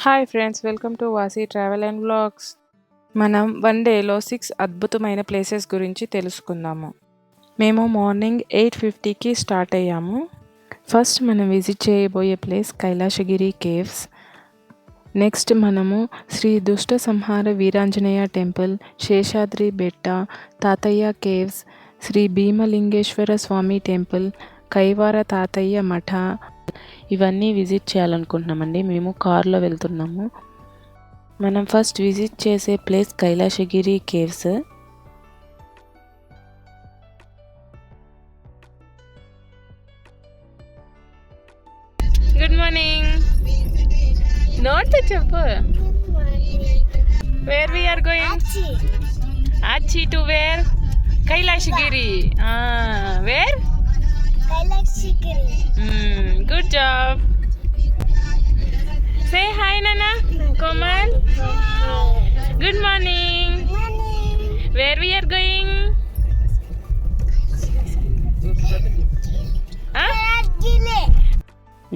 Hi friends, welcome to Vasi travel and vlogs. మనం one డేలో 6 అద్భుతమైన ప్లేసెస్ గురించి తెలుసుకుందాము. మేము మార్నింగ్ 8:50కి స్టార్ట్ అయ్యాము. ఫస్ట్ మనం విజిట్ చేయబోయే ప్లేస్ కైలాసగిరి కేవ్స్. నెక్స్ట్ మనము Shri Dushta Samhara Veeranjaneya temple, Seshadri Betta, Tatayya caves, Shri Bhimalingeshwara Swamy temple, Kaivara Tatayya Matha ఇవన్నీ విజిట్ చేయాలనుకుంటున్నామండి. మేము కార్లో వెళ్తున్నాము. మనం ఫస్ట్ విజిట్ చేసే place Kailasagiri caves. Good morning. నోట్ చెప్పు. Where we are going? Achi to where? Kailashgiri. Where? Kailashgiri. Good job. Say hi, Nana. Komal. Good morning. Where we are going?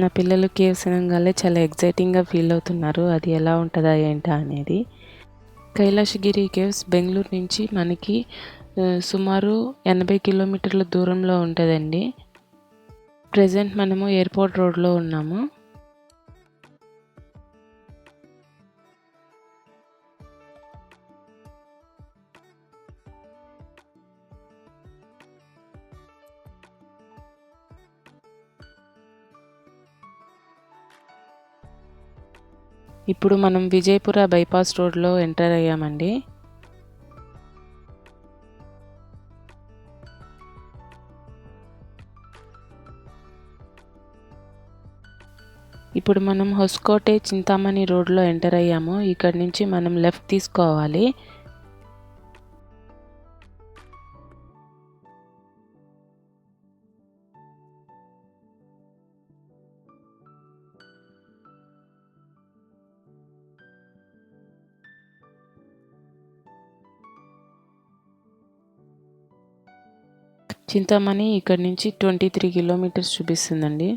నా పిల్లలు కేవ్స్ అనగానే చాలా ఎగ్జైటింగ్గా ఫీల్ అవుతున్నారు. అది ఎలా ఉంటుందా ఏంటా అనేది. కైలాసగిరి కేవ్స్ బెంగళూరు నుంచి మనకి సుమారు 80 కిలోమీటర్ల దూరంలో ఉంటుందండి. ప్రజెంట్ మనము ఎయిర్పోర్ట్ రోడ్లో ఉన్నాము. ఇప్పుడు మనం విజయపుర బైపాస్ రోడ్లో ఎంటర్ అయ్యామండి. ఇప్పుడు మనం హొస్కోటే చింతామణి రోడ్లో ఎంటర్ అయ్యాము. ఇక్కడ నుంచి మనం లెఫ్ట్ తీసుకోవాలి. చింతామణి ఇక్కడ నుంచి 23 కిలోమీటర్స్ చూపిస్తుందండి.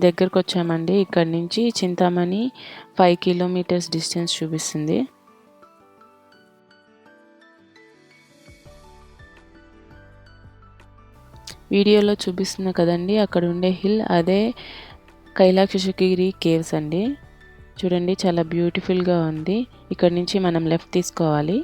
దగ్గరకు వచ్చామండి. ఇక్కడ నుంచి చింతామణి 5 కిలోమీటర్స్ డిస్టెన్స్ చూపిస్తుంది. వీడియోలో చూపిస్తున్నా కదండి, అక్కడ ఉండే హిల్ అదే కైలాసగిరి కేవ్స్ అండి. చూడండి, చాలా బ్యూటిఫుల్గా ఉంది. ఇక్కడ నుంచి మనం లెఫ్ట్ తీసుకోవాలి.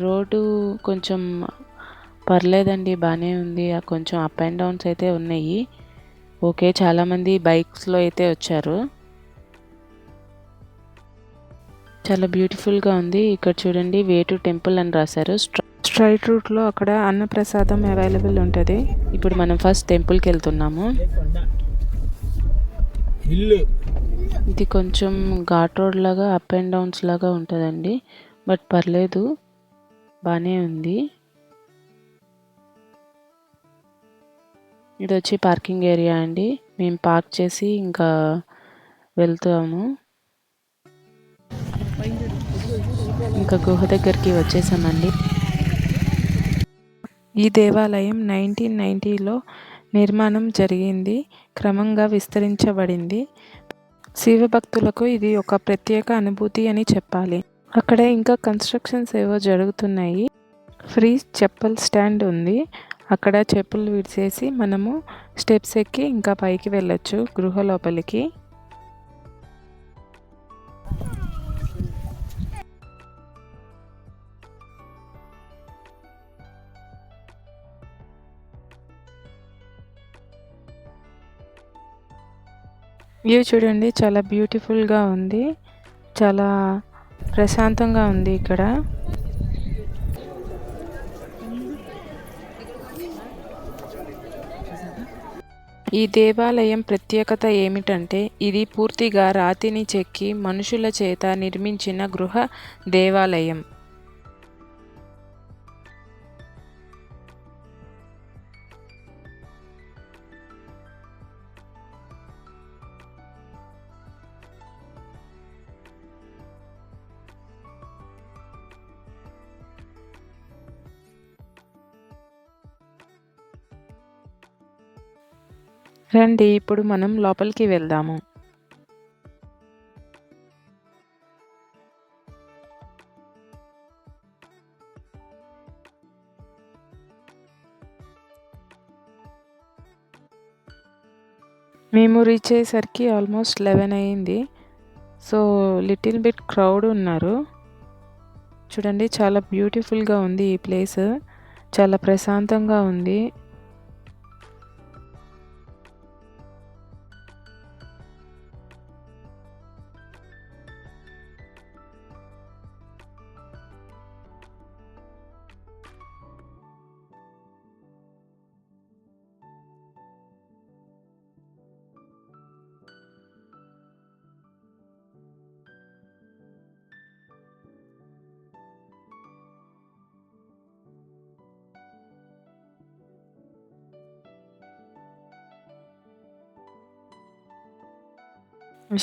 రోడ్డు కొంచెం పర్లేదండి, బాగానే ఉంది. కొంచెం అప్ అండ్ డౌన్స్ అయితే ఉన్నాయి. ఓకే, చాలామంది బైక్స్లో అయితే వచ్చారు. చాలా బ్యూటిఫుల్గా ఉంది. ఇక్కడ చూడండి, వే టు టెంపుల్ అని రాశారు. స్ట్రైట్ రూట్లో అక్కడ అన్నప్రసాదం అవైలబుల్ ఉంటుంది. ఇప్పుడు మనం ఫస్ట్ టెంపుల్కి వెళ్తున్నాము. ఇది కొంచెం ఘాట్ రోడ్ లాగా అప్ అండ్ డౌన్స్ లాగా ఉంటుందండి, బట్ పర్లేదు, బాగానే ఉంది. ఇది వచ్చి పార్కింగ్ ఏరియా అండి. మేము పార్క్ చేసి ఇంకా వెళ్తాము. ఇంకా గుహ దగ్గరికి వచ్చేసామండి. ఈ దేవాలయం 1990లో నిర్మాణం జరిగింది. క్రమంగా విస్తరించబడింది. శివభక్తులకు ఇది ఒక ప్రత్యేక అనుభూతి అని చెప్పాలి. అక్కడ ఇంకా కన్స్ట్రక్షన్స్ ఏవో జరుగుతున్నాయి. ఫ్రీ చెప్పుల్ స్టాండ్ ఉంది. అక్కడ చెప్పులు విడిచేసి మనము స్టెప్స్ ఎక్కి ఇంకా పైకి వెళ్ళొచ్చు గృహ లోపలికి. వ్యూ చూడండి, చాలా బ్యూటిఫుల్గా ఉంది. చాలా ప్రశాంతంగా ఉంది ఇక్కడ. ఈ దేవాలయం ప్రత్యేకత ఏమిటంటే, ఇది పూర్తిగా రాతిని చెక్కి మనుషుల చేత నిర్మించిన గృహ దేవాలయం. రండి ఇప్పుడు మనం లోపలికి వెళ్దాము. మేము రీచ్ అయ్యేసరికి ఆల్మోస్ట్ 11 అయింది. సో లిటిల్ బిట్ క్రౌడ్ ఉన్నారు. చూడండి చాలా బ్యూటిఫుల్గా ఉంది ఈ ప్లేస్. చాలా ప్రశాంతంగా ఉంది.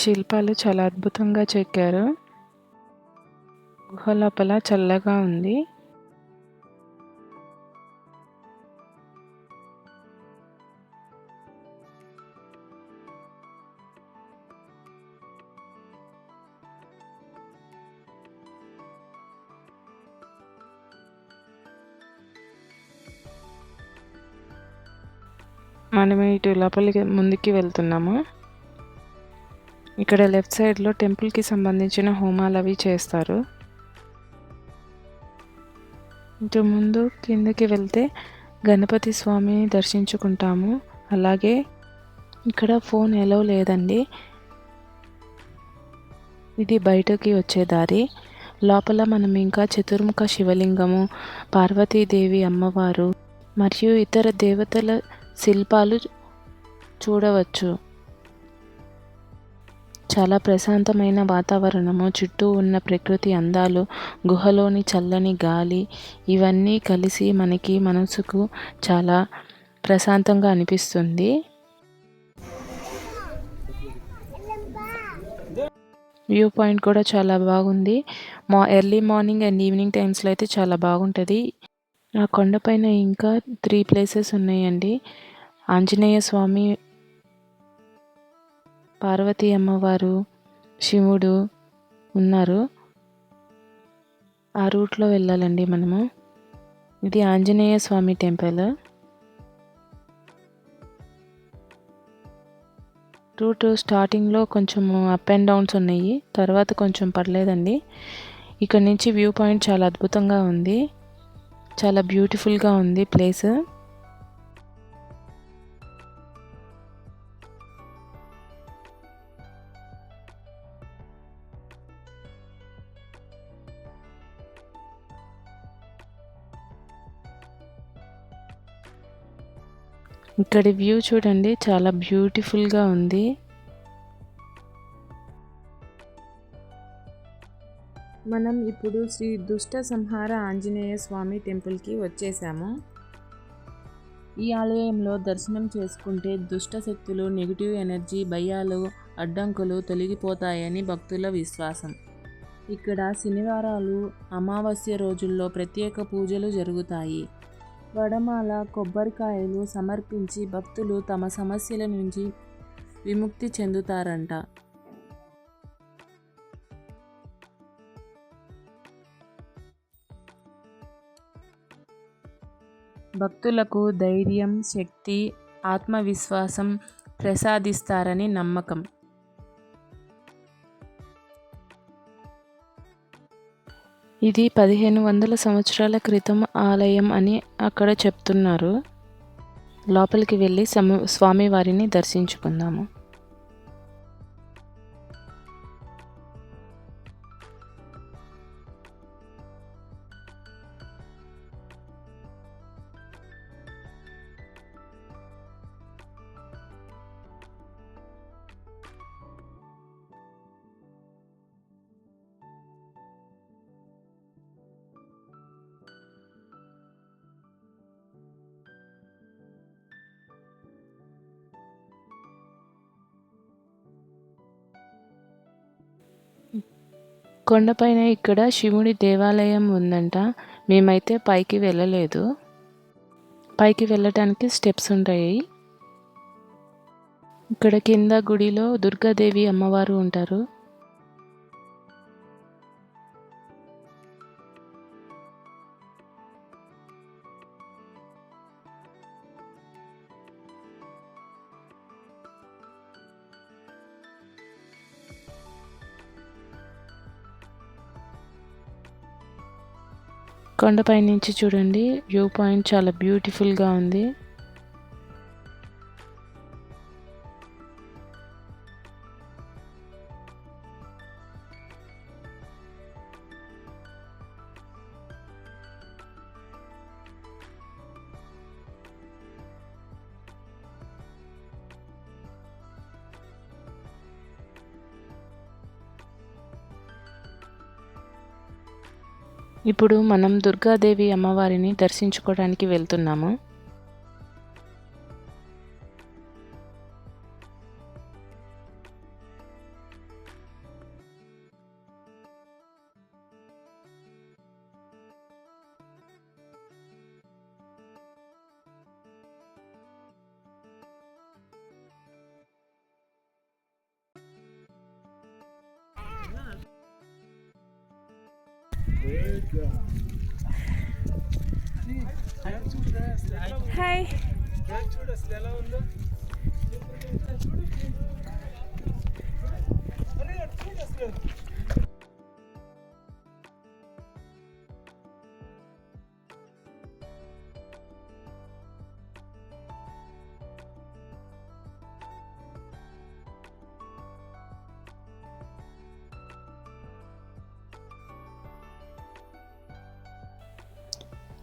శిల్పాలు చాలా అద్భుతంగా చెక్కారు. గుహ లోపల చల్లగా ఉంది. మనం ఇటు లోపలికి ముందుకి వెళ్తున్నాము. ఇక్కడ లెఫ్ట్ సైడ్లో టెంపుల్కి సంబంధించిన హోమాలు అవి చేస్తారు. ఇటు ముందు కిందకి వెళ్తే గణపతి స్వామిని దర్శించుకుంటాము. అలాగే ఇక్కడ ఫోన్ ఎలో లేదండి. ఇది బయటకి వచ్చే దారి. లోపల మనం ఇంకా చతుర్ముఖ శివలింగము, పార్వతీదేవి అమ్మవారు మరియు ఇతర దేవతల శిల్పాలు చూడవచ్చు. చాలా ప్రశాంతమైన వాతావరణము, చుట్టూ ఉన్న ప్రకృతి అందాలు, గుహలోని చల్లని గాలి ఇవన్నీ కలిసి మనకి మనసుకు చాలా ప్రశాంతంగా అనిపిస్తుంది. వ్యూ పాయింట్ కూడా చాలా బాగుంది. ఎర్లీ మార్నింగ్ అండ్ ఈవినింగ్ టైమ్స్లో అయితే చాలా బాగుంటుంది. ఆ కొండపైన ఇంకా 3 ప్లేసెస్ ఉన్నాయండి. ఆంజనేయ స్వామి, పార్వతీ అమ్మవారు, శివుడు ఉన్నారు. ఆ రూట్లో వెళ్ళాలండి మనము. ఇది ఆంజనేయ స్వామి టెంపుల్. రూట్ స్టార్టింగ్లో కొంచెం అప్ అండ్ డౌన్స్ ఉన్నాయి, తర్వాత కొంచెం పర్లేదండి. ఇక్కడ నుంచి వ్యూ పాయింట్ చాలా అద్భుతంగా ఉంది. చాలా బ్యూటిఫుల్గా ఉంది ప్లేస్. ఇక్కడి వ్యూ చూడండి, చాలా బ్యూటిఫుల్గా ఉంది. మనం ఇప్పుడు శ్రీ దుష్ట సంహార ఆంజనేయ స్వామి టెంపుల్కి వచ్చేసాము. ఈ ఆలయంలో దర్శనం చేసుకుంటే దుష్ట శక్తులు, నెగిటివ్ ఎనర్జీ, భయాలు, అడ్డంకులు తొలగిపోతాయని భక్తుల విశ్వాసం. ఇక్కడ శనివారాలు, అమావాస్య రోజుల్లో ప్రత్యేక పూజలు జరుగుతాయి. వడమాల, కొబ్బరికాయలు సమర్పించి భక్తులు తమ సమస్యల నుంచి విముక్తి చెందుతారంట. భక్తులకు ధైర్యం, శక్తి, ఆత్మవిశ్వాసం ప్రసాదిస్తారని నమ్మకం. ఇది 1500 సంవత్సరాల క్రితం ఆలయం అని అక్కడ చెప్తున్నారు. లోపలికి వెళ్ళి స్వామివారిని దర్శించుకుందాము. కొండపైన ఇక్కడ శివుడి దేవాలయం ఉందంట. మేమైతే పైకి వెళ్ళలేదు. పైకి వెళ్ళటానికి స్టెప్స్ ఉంటాయి. ఇక్కడ కింద గుడిలో దుర్గాదేవి అమ్మవారు ఉంటారు. కొండపై నుంచి చూడండి, వ్యూ పాయింట్ చాలా బ్యూటిఫుల్గా ఉంది. ఇప్పుడు మనం దుర్గాదేవి అమ్మవారిని దర్శించుకోవడానికి వెళ్తున్నాము. హాయ్,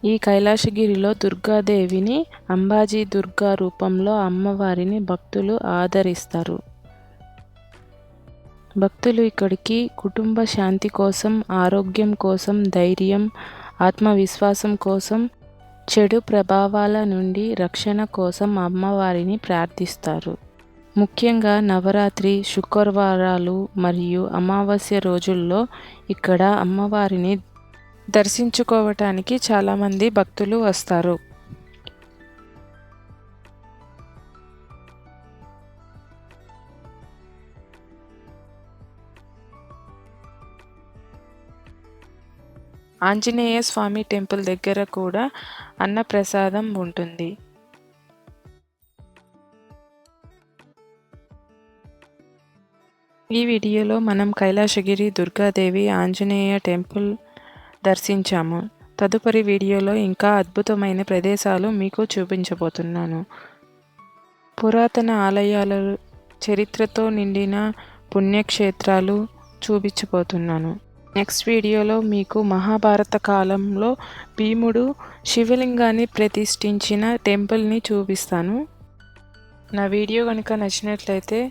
ఈ కైలాసగిరిలో దుర్గాదేవిని అంబాజీ దుర్గా రూపంలో అమ్మవారిని భక్తులు ఆదరిస్తారు. భక్తులు ఇక్కడికి కుటుంబ శాంతి కోసం, ఆరోగ్యం కోసం, ధైర్యం, ఆత్మవిశ్వాసం కోసం, చెడు ప్రభావాల నుండి రక్షణ కోసం అమ్మవారిని ప్రార్థిస్తారు. ముఖ్యంగా నవరాత్రి, శుక్రవారాలు మరియు అమావాస్య రోజుల్లో ఇక్కడ అమ్మవారిని దర్శించుకోవటానికి చాలామంది భక్తులు వస్తారు. ఆంజనేయ స్వామి టెంపుల్ దగ్గర కూడా అన్నప్రసాదం ఉంటుంది. ఈ వీడియోలో మనం కైలాసగిరి, దుర్గాదేవి, ఆంజనేయ టెంపుల్ దర్శించాము. తదుపరి వీడియోలో ఇంకా అద్భుతమైన ప్రదేశాలు మీకు చూపించబోతున్నాను. పురాతన ఆలయాలు, చరిత్రతో నిండిన పుణ్యక్షేత్రాలు చూపించబోతున్నాను. నెక్స్ట్ వీడియోలో మీకు మహాభారత కాలంలో భీముడు శివలింగాన్ని ప్రతిష్ఠించిన టెంపుల్ని చూపిస్తాను. నా వీడియో కనుక నచ్చినట్లయితే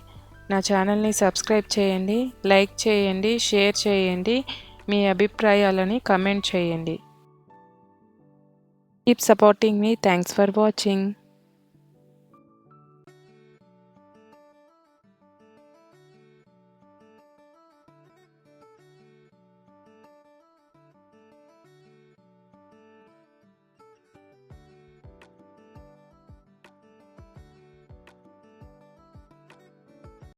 నా ఛానల్ని సబ్స్క్రైబ్ చేయండి, లైక్ చేయండి, షేర్ చేయండి, మీ అభిప్రాయాలని కమెంట్ చేయండి. Keep supporting me. Thanks for watching.